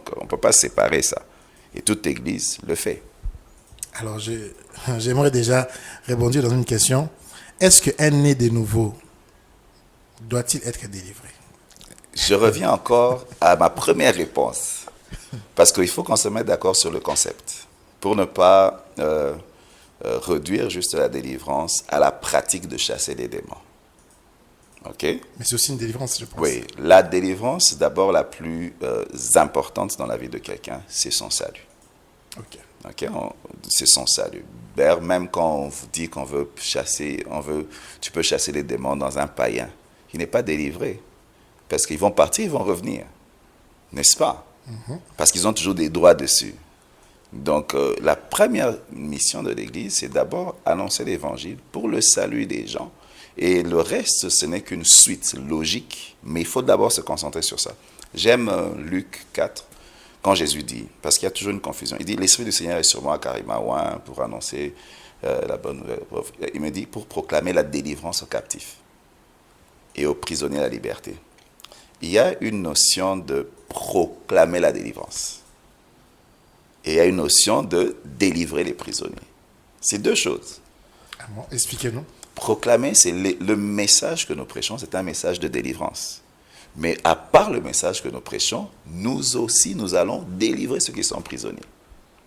Donc, on ne peut pas séparer ça. Et toute Église le fait. Alors, j'aimerais déjà répondre dans une question. Est-ce qu'un né de nouveau doit-il être délivré? Je reviens encore à ma première réponse. Parce qu'il faut qu'on se mette d'accord sur le concept. Pour ne pas réduire juste la délivrance à la pratique de chasser les démons. OK? Mais c'est aussi une délivrance, je pense. Oui, la délivrance, d'abord la plus importante dans la vie de quelqu'un, c'est son salut. Ok. OK? C'est son salut. D'ailleurs, même quand on vous dit qu'on veut chasser, tu peux chasser les démons dans un païen, il n'est pas délivré. Parce qu'ils vont partir, ils vont revenir. N'est-ce pas? Parce qu'ils ont toujours des droits dessus. Donc, la première mission de l'Église, c'est d'abord annoncer l'Évangile pour le salut des gens. Et le reste, ce n'est qu'une suite logique, mais il faut d'abord se concentrer sur ça. J'aime Luc 4, quand Jésus dit, parce qu'il y a toujours une confusion, il dit, l'Esprit du Seigneur est sur moi, car il m'a oint pour annoncer la bonne nouvelle. Il me dit, pour proclamer la délivrance aux captifs et aux prisonniers la liberté. Il y a une notion de proclamer la délivrance. Et il y a une notion de délivrer les prisonniers. C'est deux choses. Expliquez-nous. Proclamer, c'est le message que nous prêchons, c'est un message de délivrance. Mais à part le message que nous prêchons, nous aussi, nous allons délivrer ceux qui sont prisonniers.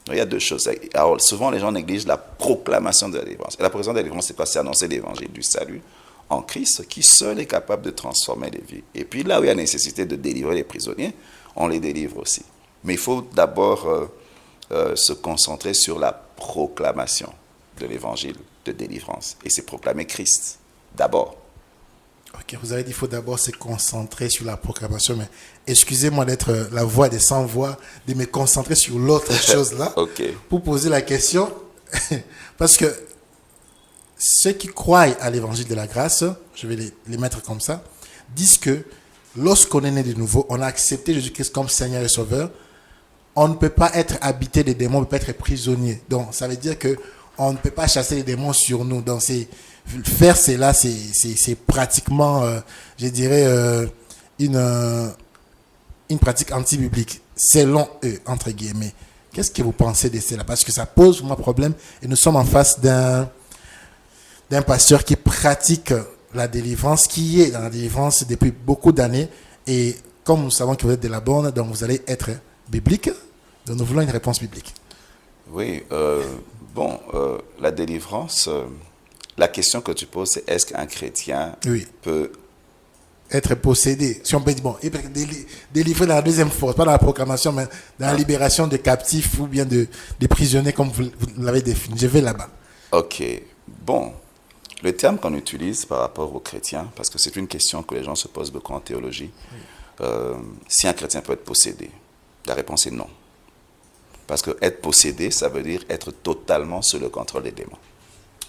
Donc, il y a deux choses. Alors, souvent, les gens négligent la proclamation de la délivrance. Et la proclamation de la délivrance, c'est quoi? C'est annoncer l'évangile du salut en Christ, qui seul est capable de transformer les vies. Et puis, là où il y a nécessité de délivrer les prisonniers, on les délivre aussi. Mais il faut d'abord se concentrer sur la proclamation de l'évangile de délivrance. Et c'est proclamer Christ, d'abord. Ok, vous avez dit qu'il faut d'abord se concentrer sur la proclamation, mais excusez-moi d'être la voix des sans-voix, de me concentrer sur l'autre chose là, Okay. Pour poser la question, parce que ceux qui croient à l'évangile de la grâce, je vais les mettre comme ça, disent que lorsqu'on est né de nouveau, on a accepté Jésus-Christ comme Seigneur et Sauveur, on ne peut pas être habité des démons, on ne peut pas être prisonnier. Donc, ça veut dire que on ne peut pas chasser les démons sur nous. Donc, faire cela, c'est pratiquement, je dirais, une pratique anti-biblique, selon eux, entre guillemets. Qu'est-ce que vous pensez de cela? Parce que ça pose vraiment problème et nous sommes en face d'un pasteur qui pratique la délivrance, qui est dans la délivrance depuis beaucoup d'années. Et comme nous savons que vous êtes de la borne, donc vous allez être biblique. Donc nous voulons une réponse biblique. Oui, la délivrance, la question que tu poses, c'est est-ce qu'un chrétien peut être possédé? Si on peut dire, bon, il peut être délivré dans la deuxième force, pas dans la proclamation, mais dans la libération de captifs ou bien de prisonniers, comme vous l'avez défini. Je vais là-bas. Ok, bon. Le terme qu'on utilise par rapport aux chrétiens, parce que c'est une question que les gens se posent beaucoup en théologie, si un chrétien peut être possédé, la réponse est non. Parce que être possédé, ça veut dire être totalement sous le contrôle des démons.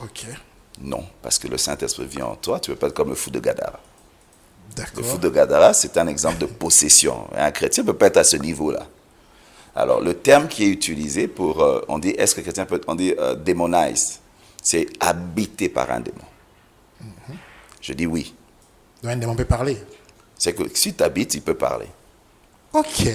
Ok. Non, parce que le Saint-Esprit vit en toi, tu ne peux pas être comme le fou de Gadara. D'accord. Le fou de Gadara, c'est un exemple de possession. Un chrétien ne peut pas être à ce niveau-là. Alors, le terme qui est utilisé pour, on dit, est-ce que le chrétien peut être, on dit démonise, c'est habité par un démon. Je dis oui. Donc un démon peut parler. C'est que si tu habites, il peut parler. Ok.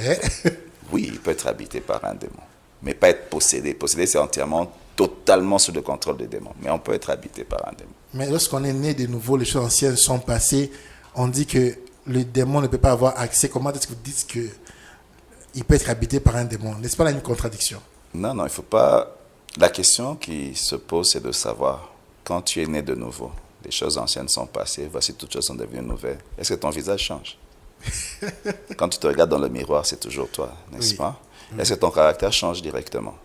Oui, il peut être habité par un démon, mais pas être possédé. Possédé, c'est entièrement, totalement sous le contrôle des démons. Mais on peut être habité par un démon. Mais lorsqu'on est né de nouveau, les choses anciennes sont passées. On dit que le démon ne peut pas avoir accès. Comment est-ce que vous dites qu'il peut être habité par un démon? N'est-ce pas là une contradiction? Non, il ne faut pas... La question qui se pose, c'est de savoir, quand tu es né de nouveau, les choses anciennes sont passées, voici toutes choses sont devenues nouvelles. Est-ce que ton visage change? Quand tu te regardes dans le miroir, c'est toujours toi, n'est-ce pas? Est-ce que ton caractère change directement?